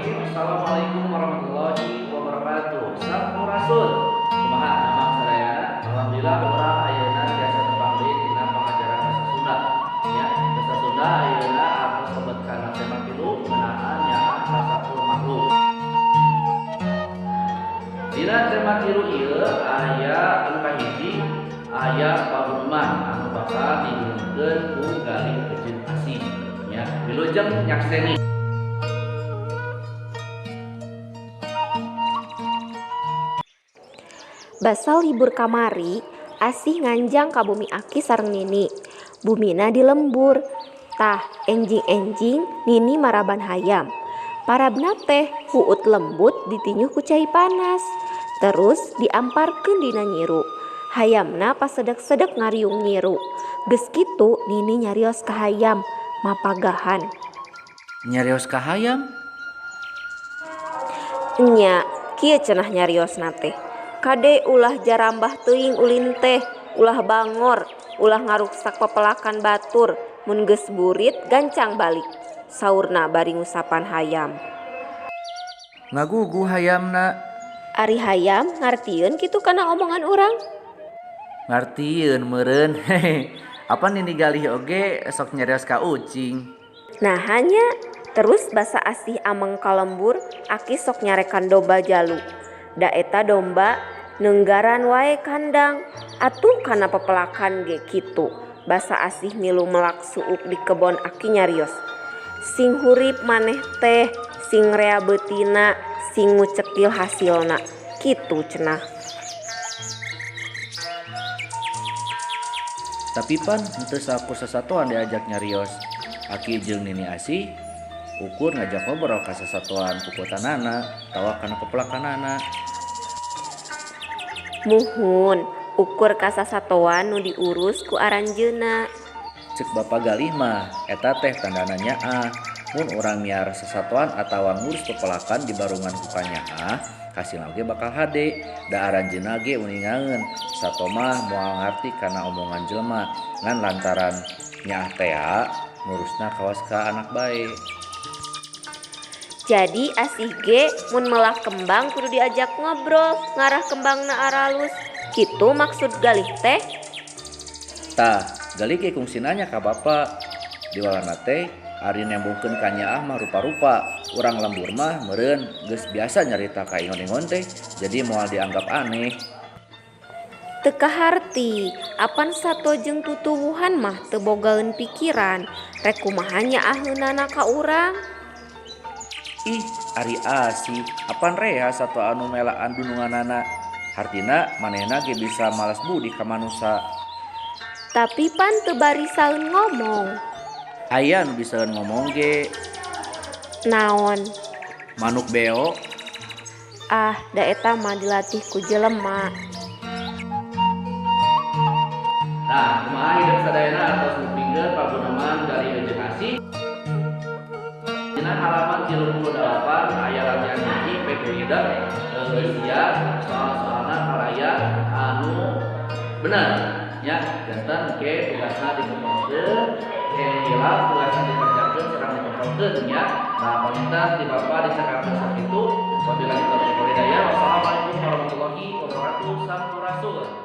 Bismillahirrahmanirrahim. Assalamualaikum warahmatullahi wabarakatuh. Sampurasun. Kumaha nama sadayana? Alhamdulillah urang ayeuna tiasa tepang deui dina pangajaran basa Sunda. Ya, basa Sunda ayeuna atos sobat kana tema 3 ngeunaan nyaho tasapul makhluk. Dina tema 3 ieu aya anu kahiji aya pageuman anu bakal digulungkeun ku galih kejeun asih. Ya, wilujeng nyakseni. Basa libur kamari, asih nganjang ka bumi Aki sareng Nini. Bumina di lembur. Tah, enjing-enjing Nini maraban hayam. Parabna teh huut lembut ditinyuh ku cai panas. Terus diamparkeun dina nyiru. Hayamna pasedek-sedek ngariung nyiru. Geus kitu Nini nyarios ka hayam, mapagahan. Nyarios ka hayam? Nya, kieu cenah nyariosna teh. Kade ulah jarambah teuing ulin teh, ulah bangor, ulah ngaruksak pepelakan batur, mun geus burit gancang balik. Saurna bari ngusapan hayam. Ngagugu hayamna. Ari hayam ngartieun kitu kana omongan urang? Ngartieun meureun. Apa Nini galih oge sok nyarios ka ucing. Nah hanya terus basa asih ameng kalembur Aki sok nyarekan domba jalu. Da eta domba neunggaran wae kandang atuh kana pepelakan ge kitu. Basa asih milu melak suuk di kebon Aki nyarios. Sing hurip maneh teh, sing rea beutina, sing ngucekil hasilna. Kitu cenah. Tapi pan henteu saku sasatoan diajak nyarios. Aki jeung Nini asih ukur ngajak ngobrol ka sasatoan puputanana tawa kana pepelakanana. Muhun, ukur kasasatoan nu diurus ku aranjeuna. Cek Bapak galih mah eta teh tandana nyaah. Mun urang miar sasatoan atawa ngurus pepelakan di barungan ku kanyaah, hasilna ge bakal hade. Da aranjeuna ge uningaeun sato mah moal ngarti kana omongan jelema ngan lantaran nyaah teh ngurusna kawas ka anak bae. Jadi asih ge mun melah kembang kudu diajak ngobrol, ngarah kembangna aralus. Kitu maksud galih teh. Tah, galih ge kungsi nanya ka Bapak. Di walana teh ari nembungkeun ka nyaah mah rupa-rupa. Urang lembur mah meureun geus biasa nyarita ka ingon-ingon teh, jadi moal dianggap aneh. Teu kaharti, apan sato jeung tutuwuhan mah teu bogaeun pikiran. Rek kumaha nyaaheunana ka urang? Ih, ari asih, apan rea satu anu melaan dununganana. Hartina manehna ge bisa malas budi ka manusa. Tapi pan teu bari saeun ngomong. Aya nu bisaeun ngomong ge. Naon? Manuk beo. Ah, da eta mah dilatih ku jelema. Nah, kumaha hidup sadayana atos ngupingkeun pagunaman dari ejeng asih. Dina halaman 38 aya latihan ngaji PPIDA sia soal-soalna karaya anu bener nya janten ke tugasna dikepokeun hilap tugasna dikerjakeun sareng dikepokeun nya. Nah, paminten ti Bapak dicakakeun sakitu. Wabillahi taufiq wal hidayah. Wassalamualaikum warahmatullahi wabarakatuh. Sampurasun.